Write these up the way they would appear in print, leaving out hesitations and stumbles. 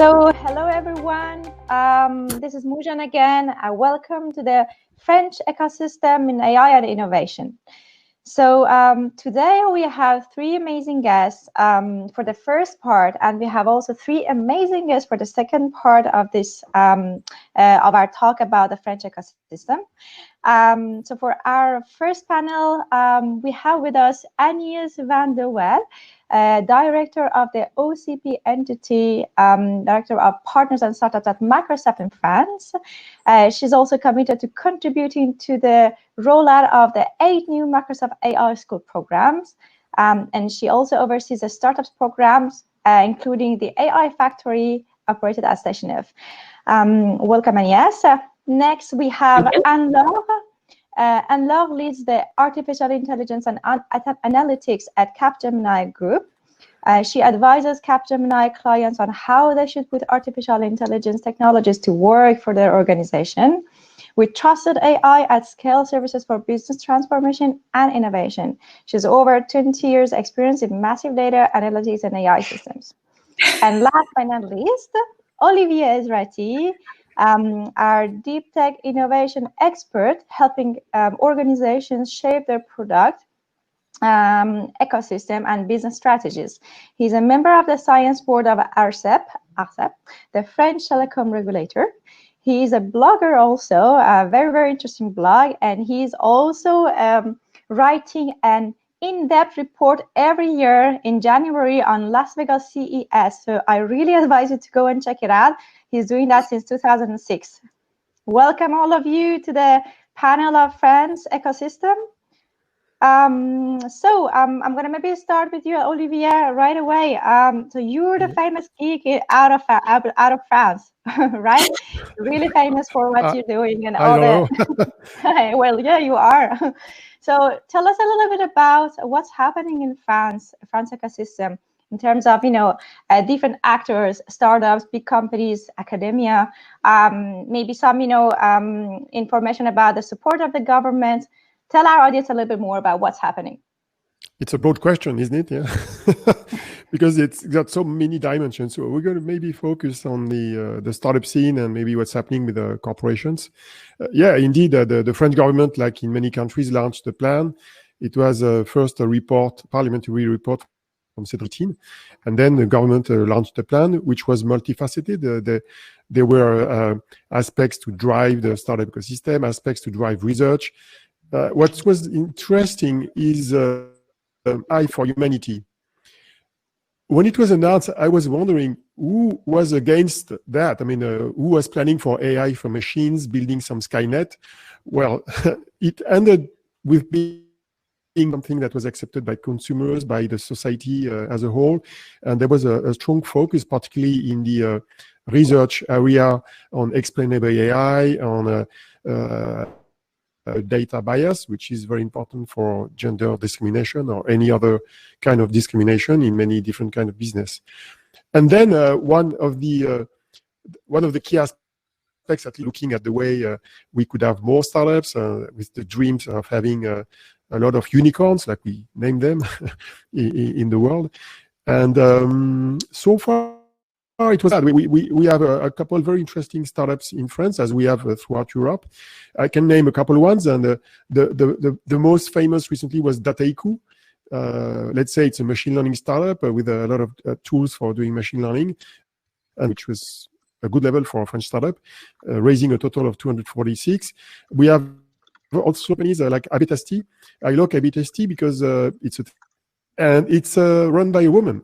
So, hello everyone. This is Moojan again. Welcome to the French ecosystem in AI and innovation. So today we have three amazing guests for the first part, and we have also three amazing guests for the second part of this of our talk about the French ecosystem. So for our first panel, we have with us Agnes van der Walle, Director of the OCP entity, Director of Partners and Startups at Microsoft in France. She's also committed to contributing to the rollout of the 8 new Microsoft AI School programs. And she also oversees the startups programs, including the AI Factory operated at Station F. Welcome, Agnes. Next, we have Laure. Laure leads the Artificial Intelligence and Analytics at Capgemini Group. She advises Capgemini clients on how they should put artificial intelligence technologies to work for their organization with trusted AI at scale services for business transformation and innovation. She has over 20 years experience in massive data analytics and AI systems. And last but not least, Olivier Ezratty, our deep tech innovation expert, helping organizations shape their product ecosystem and business strategies. He's a member of the science board of ARCEP, the French telecom regulator. He is a blogger also, a very, very interesting blog, and he's also writing an in-depth report every year in January on Las Vegas CES. So I really advise you to go and check it out. He's doing that since 2006. Welcome all of you to the panel of Friends Ecosystem. I'm going to maybe start with you, Olivier, right away. So you're the famous geek out of France, right? Really famous for what you're doing and all that. Well, yeah, you are. So tell us a little bit about what's happening in France ecosystem in terms of, different actors, startups, big companies, academia, maybe some, information about the support of the government. Tell our audience a little bit more about what's happening. It's a broad question, isn't it? Yeah, because it's got so many dimensions. So we're going to maybe focus on the startup scene and maybe what's happening with the corporations. Yeah, indeed, the French government, like in many countries, launched a plan. It was first a report, parliamentary report from 2017, and then the government launched a plan, which was multifaceted. There were aspects to drive the startup ecosystem, aspects to drive research. What was interesting is AI for Humanity. When it was announced, I was wondering who was against that. I mean, who was planning for AI for machines, building some Skynet? Well, it ended with being something that was accepted by consumers, by the society as a whole. And there was a strong focus, particularly in the research area, on explainable AI, on data bias, which is very important for gender discrimination or any other kind of discrimination in many different kind of business. And then one of the key aspects, at looking at the way we could have more startups with the dreams of having a lot of unicorns, like we name them, in the world. And so far, it was that we have a couple of very interesting startups in France, as we have throughout Europe. I can name a couple of ones, and the most famous recently was Dataiku. Let's say it's a machine learning startup with a lot of tools for doing machine learning, and which was a good level for a French startup, raising a total of 246. We have also companies like Abetasti. I like Abetasti because it's run by a woman.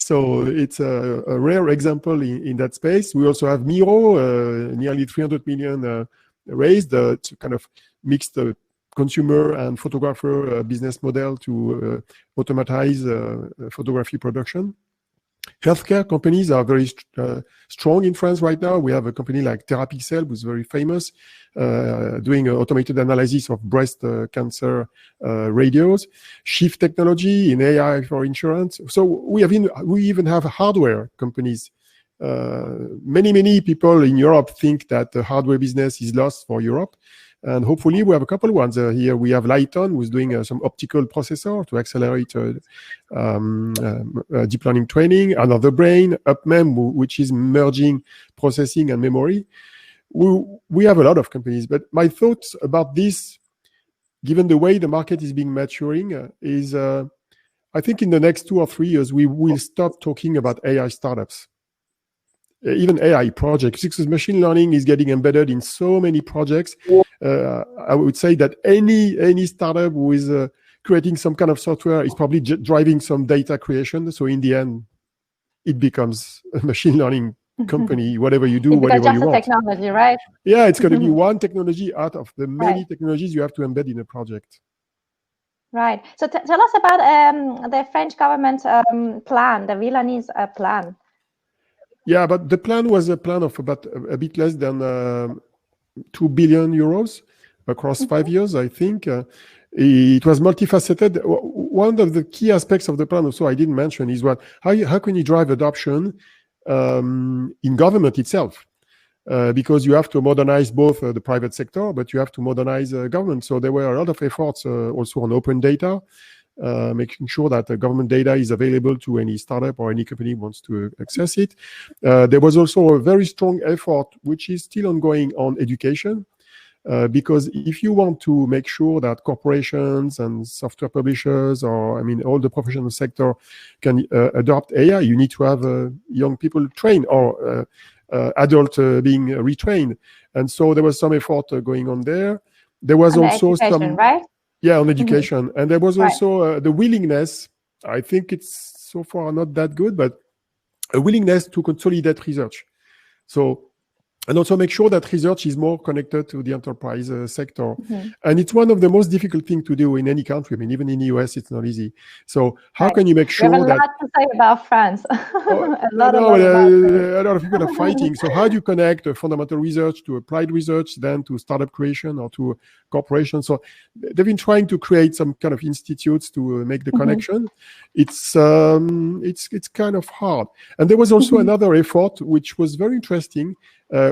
So it's a rare example in that space. We also have Miro, nearly 300 million raised. It's a kind of mixed consumer and photographer business model to automatize photography production. Healthcare companies are very strong in France right now. We have a company like Therapixel, who's very famous, doing automated analysis of breast cancer radios. Shift Technology in AI for insurance. So we even have hardware companies. Many people in Europe think that the hardware business is lost for Europe. And hopefully we have a couple ones here. We have Lighton, who's doing some optical processor to accelerate deep learning training. Another Brain, UpMem, which is merging processing and memory. We have a lot of companies, but my thoughts about this, given the way the market is being maturing, is I think in the next 2 or 3 years, we will stop talking about AI startups, even AI projects, because machine learning is getting embedded in so many projects. I would say that any startup who is creating some kind of software is probably driving some data creation. So in the end, it becomes a machine learning company, whatever you do, whatever you want. It's just a technology, right? Yeah, it's going to be one technology out of the many technologies you have to embed in a project. Right. So tell us about the French government plan, the Villanese plan. Yeah, but the plan was a plan of about a bit less than 2 billion euros across 5 years, I think. It was multifaceted. One of the key aspects of the plan also I didn't mention is how can you drive adoption in government itself? Because you have to modernize both the private sector, but you have to modernize government. So there were a lot of efforts also on open data, making sure that the government data is available to any startup or any company who wants to access it. There was also a very strong effort, which is still ongoing, on education. Because if you want to make sure that corporations and software publishers, or all the professional sector can adopt AI, you need to have young people trained, or adult being retrained. And so there was some effort going on there. There was also some, right? Yeah, on education. And there was also the willingness, I think it's so far not that good, but a willingness to consolidate research. So, and also make sure that research is more connected to the enterprise sector. And it's one of the most difficult things to do in any country. Even in the US, it's not easy. So how can you make sure that... We have a lot to say about France. a lot of people are fighting. So how do you connect fundamental research to applied research, then to startup creation or to corporations? So they've been trying to create some kind of institutes to make the connection. It's kind of hard. And there was also another effort, which was very interesting,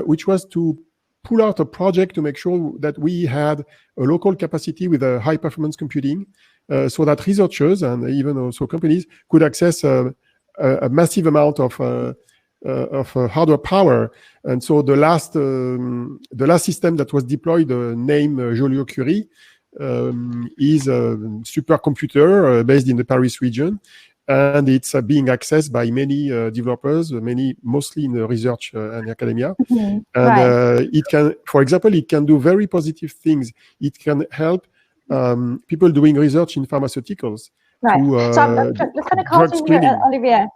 which was to pull out a project to make sure that we had a local capacity with a high performance computing, so that researchers and even also companies could access a massive amount of hardware power. And so the last system that was deployed, named Joliot-Curie, is a supercomputer based in the Paris region. And it's being accessed by many developers, mostly in research and academia. And it can, for example, it can do very positive things. It can help people doing research in pharmaceuticals. So I'm just going to call you here, Olivier.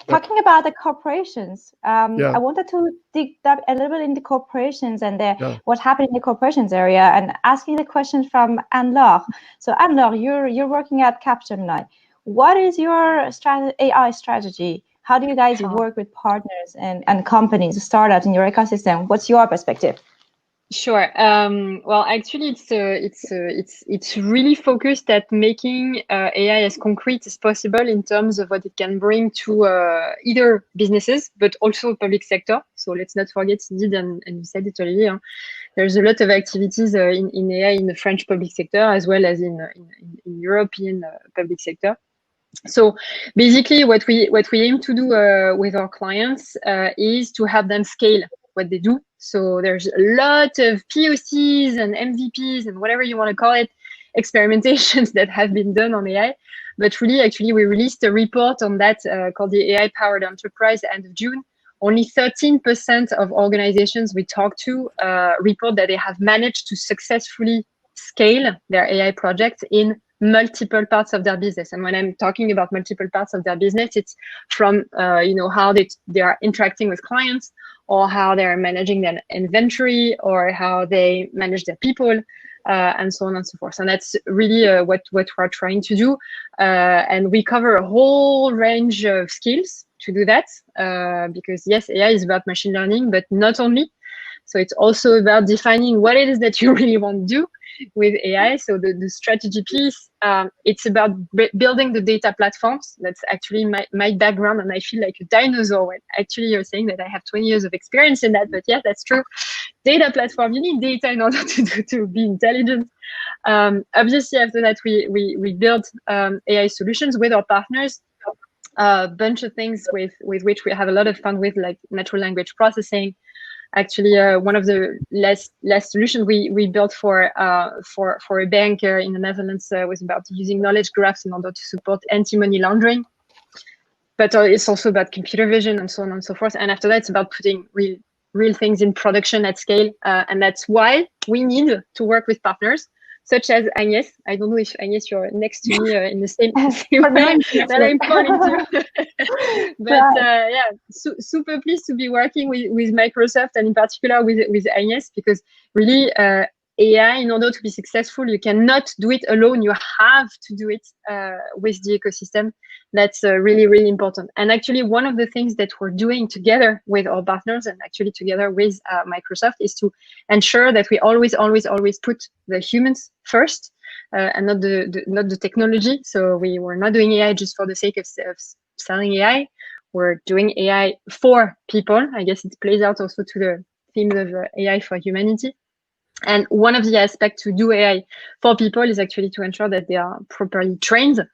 Talking about the corporations, I wanted to dig a little bit into corporations and what happened in the corporations area, and asking the question from Laure. So Laure, you're working at Capgemini. What is your AI strategy? How do you guys work with partners and companies, startups in your ecosystem? What's your perspective? Sure. Well, actually, it's really focused at making AI as concrete as possible in terms of what it can bring to either businesses, but also public sector. So let's not forget, indeed, and you said it, Olivier, there's a lot of activities in AI in the French public sector, as well as in European public sector. So basically, what we aim to do with our clients is to help them scale what they do. So there's a lot of POCs and MVPs and whatever you want to call it, experimentations that have been done on AI. But really, actually, we released a report on that called the AI-Powered Enterprise end of June. Only 13% of organizations we talk to report that they have managed to successfully scale their AI projects in multiple parts of their business. And when I'm talking about multiple parts of their business, it's from how they are interacting with clients, or how they're managing their inventory, or how they manage their people, and so on and so forth. And that's really what we're trying to do. And we cover a whole range of skills to do that, because yes, AI is about machine learning, but not only. So it's also about defining what it is that you really want to do with AI. So the strategy piece, it's about building the data platforms. That's actually my background, and I feel like a dinosaur when actually you're saying that I have 20 years of experience in that, but yeah, that's true. data platform. You need data in order to be intelligent. Obviously, after that, we built AI solutions with our partners. A bunch of things with which we have a lot of fun with, like natural language processing. Actually, one of the last solutions we built for a bank in the Netherlands was about using knowledge graphs in order to support anti-money laundering. But it's also about computer vision and so on and so forth. And after that, it's about putting real things in production at scale. And that's why we need to work with partners such as Agnes. I don't know if Agnes, you're next to me in the same way that I'm pointing to. But super pleased to be working with Microsoft, and in particular with Agnes, because really AI, in order to be successful, you cannot do it alone. You have to do it with the ecosystem. That's really, really important. And actually, one of the things that we're doing together with our partners and actually together with Microsoft is to ensure that we always put the humans first and not the technology. So we're not doing AI just for the sake of selling AI. We're doing AI for people. I guess it plays out also to the theme of AI for humanity. And one of the aspects to do AI for people is actually to ensure that they are properly trained.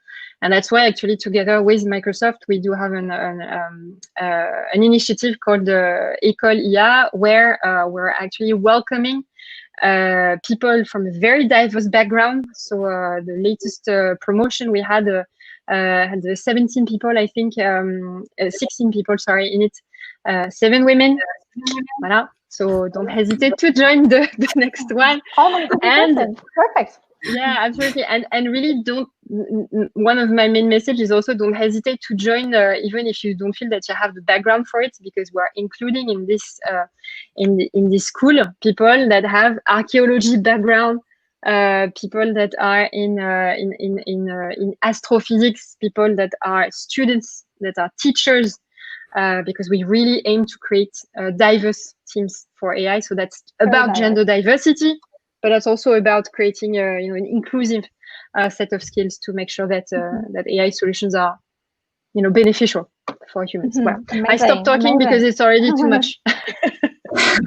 And that's why actually together with Microsoft, we do have an initiative called École IA, where we're actually welcoming people from a very diverse background. So the latest promotion we had 17 people, I think, 16 people, sorry, in it, 7 women. Voilà. So don't hesitate to join the next one. Oh my goodness, and perfect. Yeah, absolutely. And really don't, one of my main messages is also don't hesitate to join, even if you don't feel that you have the background for it, because we're including in this in this school people that have archaeology background, people that are in astrophysics, people that are students, that are teachers, because we really aim to create diverse teams for AI. So that's about gender diversity, but that's also about creating an inclusive set of skills to make sure that that AI solutions are beneficial for humans. Well, I stopped talking because it's already too much.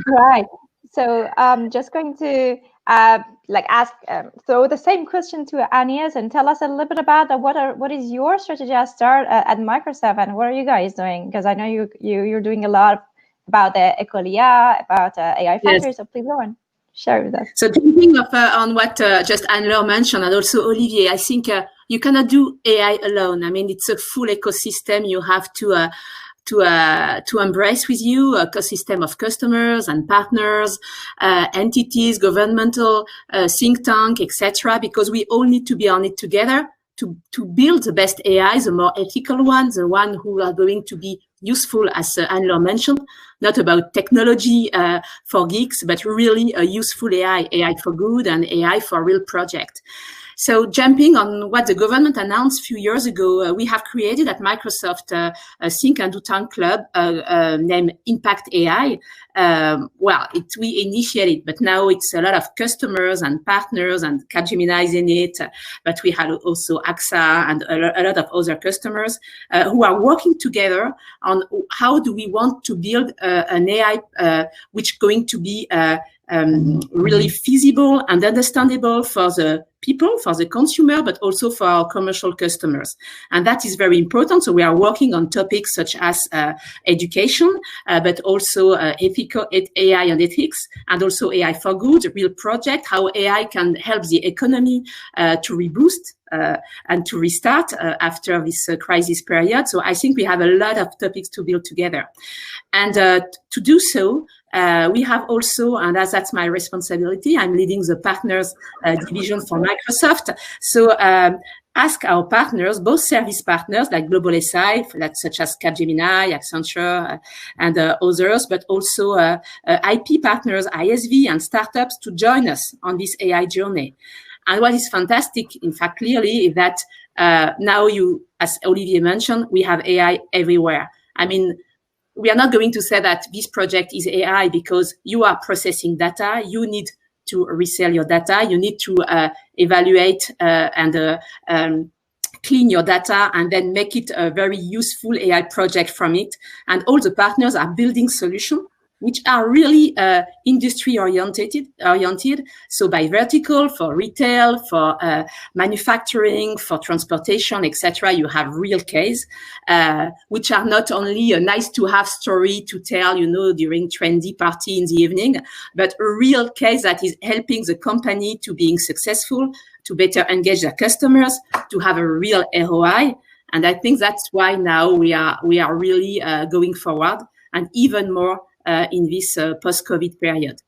Right. So just going to ask, throw the same question to Agnes and tell us a little bit about what is your strategy at start at Microsoft, and what are you guys doing? Because I know you're doing a lot about the École IA, about AI Factory. Yes. So please go on, share with us. So thinking of on what just Laure mentioned, and also Olivier, I think you cannot do AI alone. I mean, it's a full ecosystem. You have to embrace with you a ecosystem of customers and partners, entities, governmental, think tank, etc. Because we all need to be on it together to build the best AI, the more ethical ones, the one who are going to be useful, as Laure mentioned, not about technology for geeks, but really a useful AI for good and AI for real project. So jumping on what the government announced a few years ago, we have created at Microsoft a Think and Do Tank club named Impact AI. We initiated, but now it's a lot of customers and partners, and Capgemini is in it, but we had also AXA and a lot of other customers who are working together on how do we want to build an AI which is going to be really feasible and understandable for the people, for the consumer, but also for our commercial customers. And that is very important. So we are working on topics such as education, but also ethical AI and ethics, and also AI for good, a real project, how AI can help the economy to reboost and to restart after this crisis period. So I think we have a lot of topics to build together. And to do so, we have also, and as that's my responsibility, I'm leading the partners division for Microsoft. So ask our partners, both service partners like Global SI, such as Capgemini, Accenture, and others, but also IP partners, ISV, and startups to join us on this AI journey. And what is fantastic, in fact, clearly, is that now as Olivier mentioned, we have AI everywhere. I mean, we are not going to say that this project is AI because you are processing data. You need to resell your data. You need to evaluate and clean your data and then make it a very useful AI project from it. And all the partners are building solutions which are really industry oriented. So by vertical, for retail, for manufacturing, for transportation, etc. You have real case, which are not only a nice to have story to tell, during trendy party in the evening, but a real case that is helping the company to being successful, to better engage their customers, to have a real ROI. And I think that's why now we are really going forward, and even more in this post-COVID period.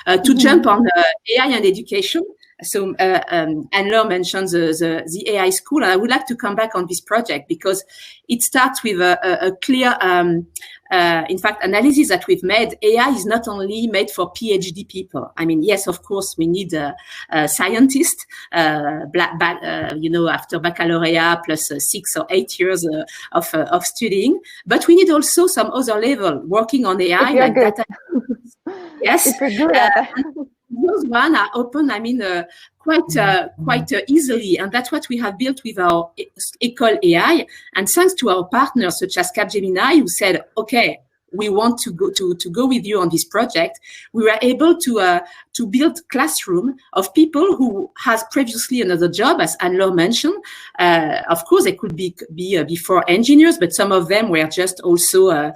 To jump on AI and education, so Laure mentioned the AI school, and I would like to come back on this project because it starts with a clear, in fact, analysis that we've made. AI is not only made for PhD people. I mean, yes, of course, we need scientists, after baccalaureate plus 6 or 8 years of studying, but we need also some other level working on AI, like data. Yes. If you're good at that. Those ones are open, quite easily. And that's what we have built with our École AI. And thanks to our partners, such as Capgemini, who said, okay, we want to go with you on this project, we were able to build classroom of people who has previously another job, as Laure mentioned. Of course, they could be before engineers, but some of them were just also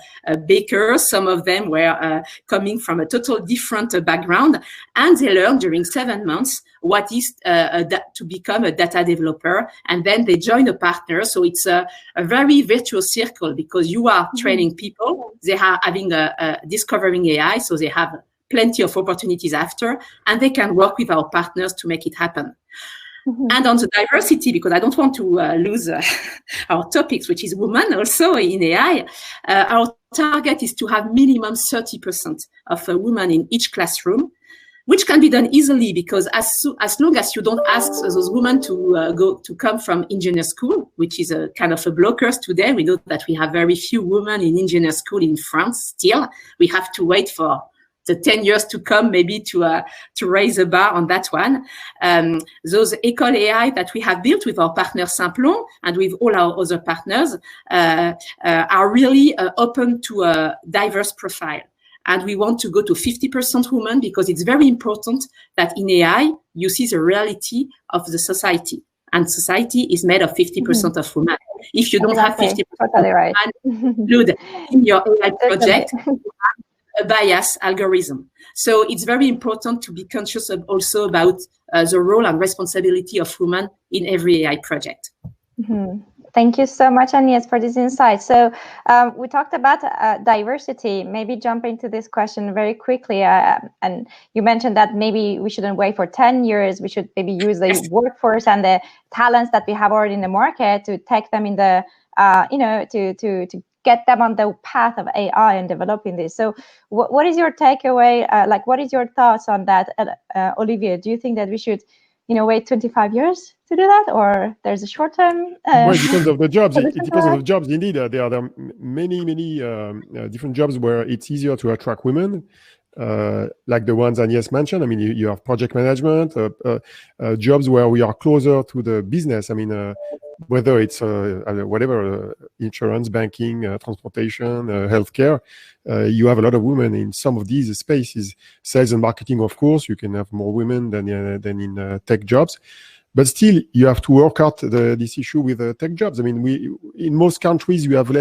bakers. Some of them were coming from a total different background, and they learned during 7 months what is to become a data developer, and then they join a partner. So it's a very virtuous circle, because you are training people, they are having discovering AI, so they have plenty of opportunities after, and they can work with our partners to make it happen. And on the diversity, because I don't want to lose our topics, which is women also in AI, our target is to have minimum 30% of women in each classroom, which can be done easily, because as long as you don't ask those women to come from engineer school, which is a kind of a blockers today. We know that we have very few women in engineer school in France still. We have to wait for the 10 years to come, maybe to raise the bar on that one. Those École AI that we have built with our partner Thieullent and with all our other partners are really open to a diverse profile. And we want to go to 50% women, because it's very important that in AI, you see the reality of the society. And society is made of 50% of women. If you don't have 50% totally right. include in your AI project, you have a bias algorithm. So it's very important to be conscious of also about the role and responsibility of women in every AI project. Thank you so much, Agnes, for this insight. So we talked about diversity. Maybe jump into this question very quickly. And you mentioned that maybe we shouldn't wait for 10 years. We should maybe use the workforce and the talents that we have already in the market to take them in the, to get them on the path of AI and developing this. So what is your takeaway? What is your thoughts on that? Olivier, do you think that we should wait 25 years to do that, or there's a short term? Well, it depends on the jobs. It depends on the jobs. Indeed, there are many different jobs where it's easier to attract women, like the ones Agnes mentioned. I mean, you have project management, jobs where we are closer to the business. I mean, whether it's whatever, insurance, banking, transportation, healthcare, you have a lot of women in some of these spaces. Sales and marketing, of course, you can have more women than in tech jobs. But still, you have to work out this issue with tech jobs. I mean, in most countries, you have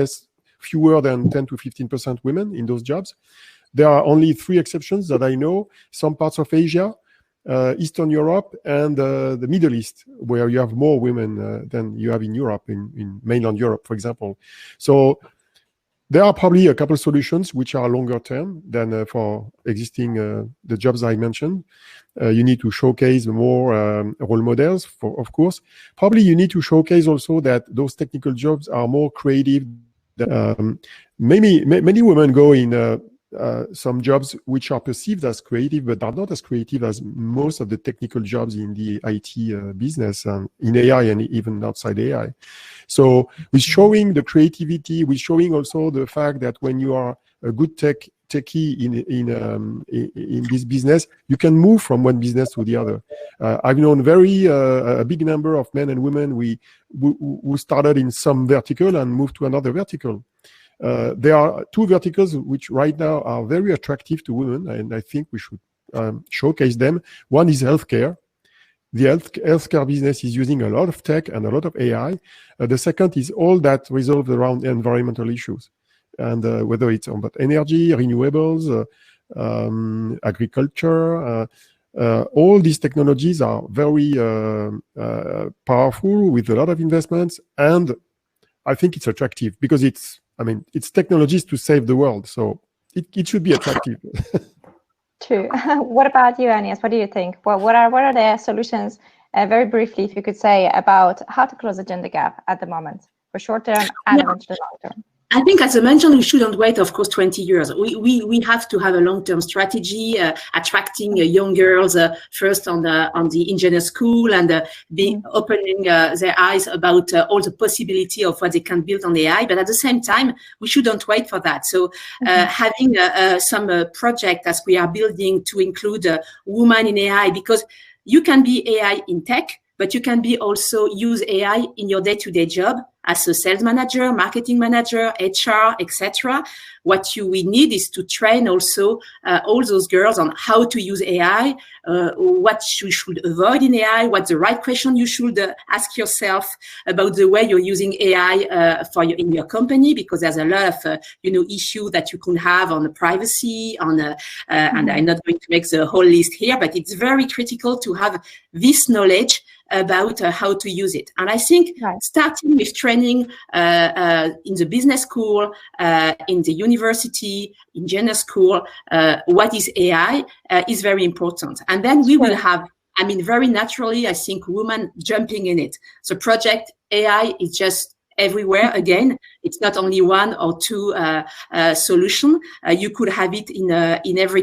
fewer than 10 to 15% women in those jobs. There are only 3 exceptions that I know: some parts of Asia, Eastern Europe, and the Middle East, where you have more women than you have in Europe, in mainland Europe, for example. So there are probably a couple of solutions which are longer term than for existing the jobs I mentioned. You need to showcase more role models, of course. Probably you need to showcase also that those technical jobs are more creative. Many women go in some jobs which are perceived as creative, but are not as creative as most of the technical jobs in the IT business, and in AI, and even outside AI. So with showing the creativity, with showing also the fact that when you are a good techie in this business, you can move from one business to the other. I've known a big number of men and women who started in some vertical and moved to another vertical. There are two verticals which right now are very attractive to women, and I think we should showcase them. One is healthcare. The healthcare business is using a lot of tech and a lot of AI. The second is all that resolved around environmental issues, and whether it's about energy, renewables, agriculture. All these technologies are very powerful with a lot of investments, and I think it's attractive because it's technologies to save the world, so it should be attractive. True. What about you, Agnes? What do you think? Well, what are the solutions, very briefly, if you could say, about how to close the gender gap at the moment for short term and eventually long term? I think, as I mentioned, we shouldn't wait, of course, 20 years. We have to have a long-term strategy, attracting young girls first on the engineer school, and be opening their eyes about all the possibility of what they can build on AI. But at the same time, we shouldn't wait for that. So having some project as we are building to include women in AI, because you can be AI in tech, but you can be also use AI in your day-to-day job as a sales manager, marketing manager, HR, etc. What we need is to train also all those girls on how to use AI, what you should avoid in AI, what's the right question you should ask yourself about the way you're using AI in your company, because there's a lot of issue that you can have on the privacy, and I'm not going to make the whole list here, but it's very critical to have this knowledge about how to use it. And I think starting with training in the business school, in the university, in general school, what is AI is very important. And then we will have, very naturally, I think, women jumping in it. So project AI is just everywhere. Again, it's not only one or two solution. You could have it in every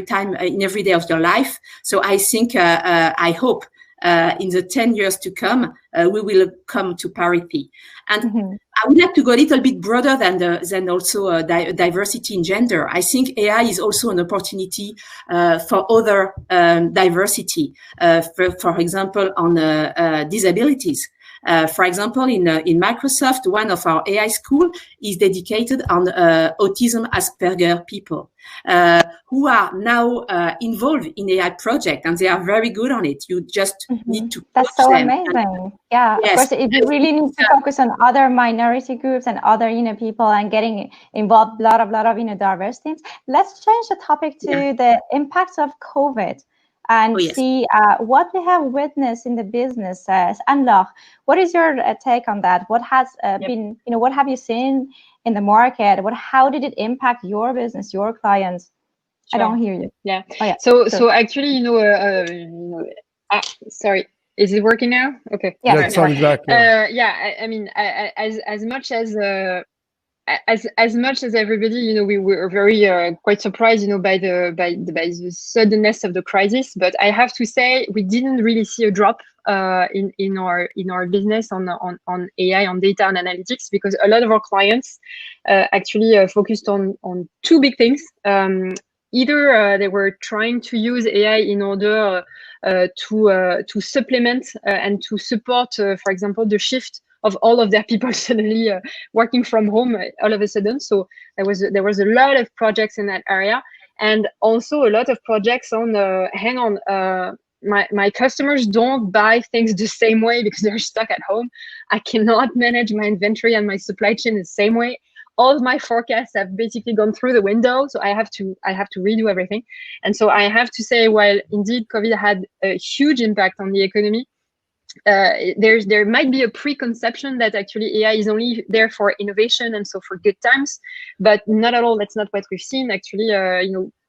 day of your life. So I think, I hope, in the 10 years to come, we will come to parity. And I would like to go a little bit broader than also diversity in gender. I think AI is also an opportunity for other diversity, for example, on disabilities. For example, in Microsoft, one of our AI school is dedicated on autism Asperger people who are now involved in AI project, and they are very good on it. You just need to That's so them. amazing. Yeah, yes. Of course, it really needs to focus on other minority groups and other people, and getting involved a lot of diverse things. Let's change the topic to the impacts of COVID. And see what we have witnessed in the businesses. And Laure, what is your take on that? What has been, what have you seen in the market? How did it impact your business, your clients? Sure. I don't hear you. Yeah. Oh, yeah. So actually, sorry. Is it working now? Okay. Yeah, it sounds back. As much as everybody, we were very quite surprised, by the suddenness of the crisis. But I have to say, we didn't really see a drop in our business on AI, on data and analytics, because a lot of our clients actually focused on two big things. Either they were trying to use AI in order to supplement and to support, for example, the shift of all of their people suddenly working from home all of a sudden. So there was a lot of projects in that area, and also a lot of projects on my customers don't buy things the same way because they're stuck at home. I cannot manage my inventory and my supply chain the same way. All of my forecasts have basically gone through the window, so I have to redo everything. And so I have to say, while indeed COVID had a huge impact on the economy, there might be a preconception that actually AI is only there for innovation and so for good times, but not at all. That's not what we've seen. Actually,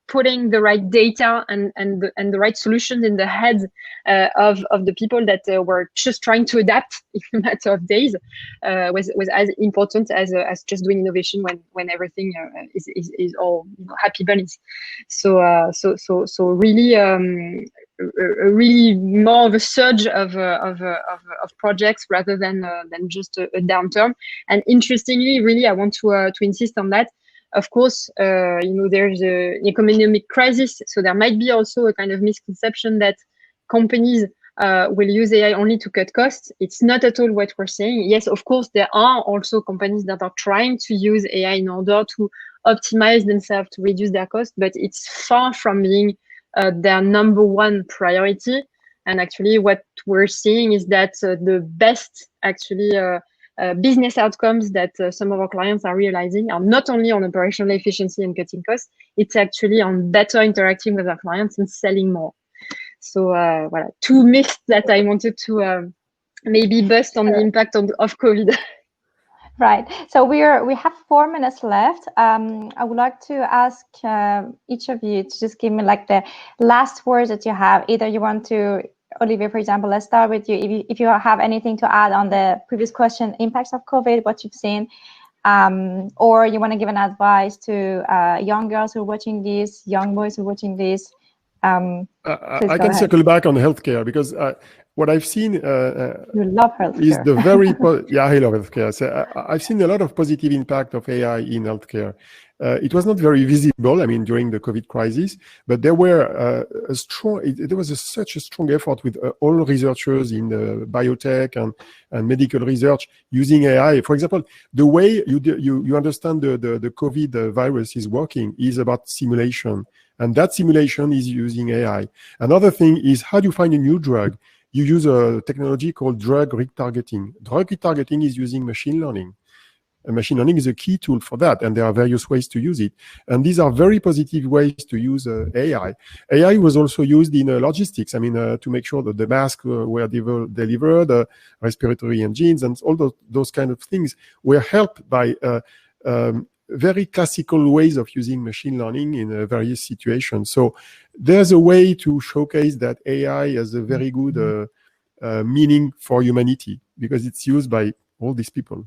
putting the right data and the right solutions in the heads of the people that were just trying to adapt in a matter of days was as important as just doing innovation when everything is all happy bunnies. So really more of a surge of projects rather than just a downturn. And interestingly, really, I want to insist on that. Of course, there's an economic crisis, so there might be also a kind of misconception that companies will use AI only to cut costs. It's not at all what we're saying. Yes, of course, there are also companies that are trying to use AI in order to optimize themselves, to reduce their costs, but it's far from being their number one priority. And actually, what we're seeing is that the best actually business outcomes that some of our clients are realizing are not only on operational efficiency and cutting costs, it's actually on better interacting with our clients and selling more. So voilà, two myths that I wanted to maybe bust on the impact of COVID. Right. So we have 4 minutes left. I would like to ask each of you to just give me like the last words that you have. Either you want to, Olivier, for example, let's start with you. If you have anything to add on the previous question, impacts of COVID, what you've seen, or you want to give an advice to young girls who are watching this, young boys who are watching this. I can circle back on healthcare because what I've seen you love healthcare. is the very I love healthcare. So I've seen a lot of positive impact of AI in healthcare. It was not very visible, I mean, during the COVID crisis, but there were there was such a strong effort with all researchers in biotech and medical research using AI. For example, the way you understand the COVID virus is working is about simulation. And that simulation is using AI. Another thing is, how do you find a new drug? You use a technology called drug retargeting. Drug retargeting is using machine learning. And machine learning is a key tool for that, and there are various ways to use it. And these are very positive ways to use AI. AI was also used in logistics, I mean, to make sure that the masks were delivered, respiratory engines, and all those kind of things were helped by very classical ways of using machine learning in various situations. So there's a way to showcase that AI has a very good meaning for humanity because it's used by all these people.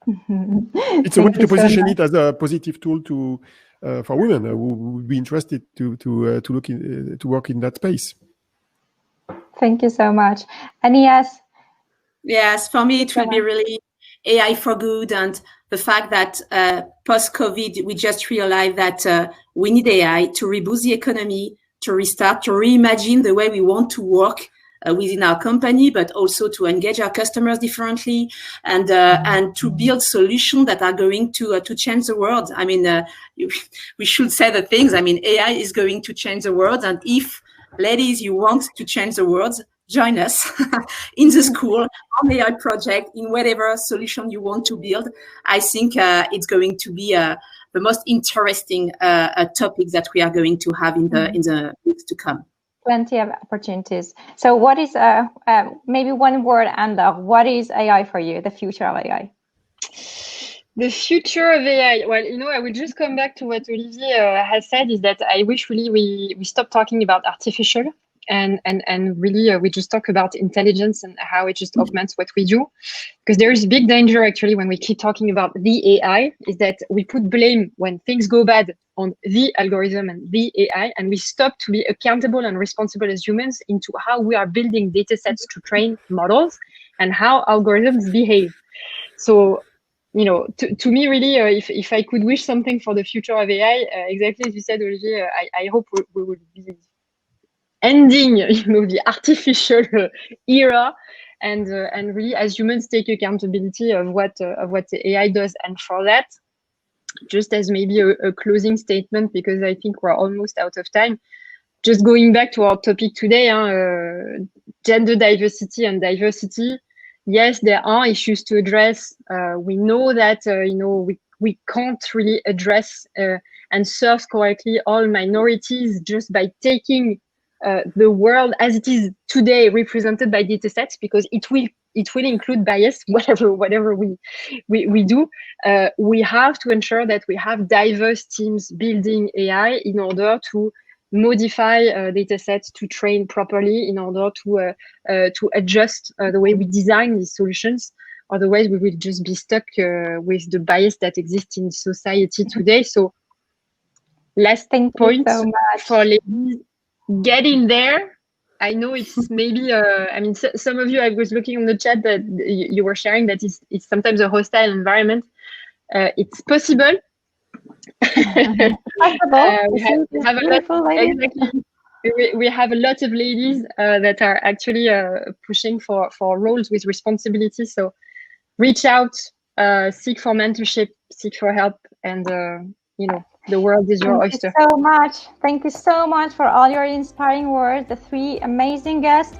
It's a way to position it as a positive tool to for women who would be interested to work in that space. Thank you so much. And yes, for me it will be really AI for good, and the fact that post-COVID, we just realized that we need AI to reboost the economy, to restart, to reimagine the way we want to work within our company, but also to engage our customers differently and to build solutions that are going to change the world. I mean, we should say the things. I mean, AI is going to change the world, and if ladies, you want to change the world, join us in the school on AI project, in whatever solution you want to build. I think it's going to be the most interesting topic that we are going to have in the weeks to come. Plenty of opportunities. So what is, maybe one word, Anne-Laure, what is AI for you, the future of AI? The future of AI, well, I will just come back to what Olivier has said, is that I wish really we stop talking about artificial and really we just talk about intelligence and how it just augments what we do. Because there is a big danger actually when we keep talking about the AI, is that we put blame when things go bad on the algorithm and the AI, and we stop to be accountable and responsible as humans into how we are building data sets to train models and how algorithms behave. So, to me, really, if I could wish something for the future of AI, exactly as you said, Olivier, I hope we will be ending, the artificial era, and really, as humans, take accountability of what the AI does. And for that, just as maybe a closing statement, because I think we're almost out of time. Just going back to our topic today, gender diversity and diversity. Yes, there are issues to address. We know that we can't really address and serve correctly all minorities just by taking the world as it is today represented by data sets, because it will include bias, whatever we do. We have to ensure that we have diverse teams building AI in order to modify data sets to train properly, in order to adjust the way we design these solutions. Otherwise, we will just be stuck with the bias that exists in society today. So, last point for ladies, get in there. I know it's maybe, some of you, I was looking on the chat that you were sharing that it's sometimes a hostile environment. It's possible. Possible. Have a lot, exactly. we have a lot of ladies that are actually pushing for roles with responsibility. So reach out, seek for mentorship, seek for help, and the world is your oyster. Thank you so much. Thank you so much for all your inspiring words, the three amazing guests.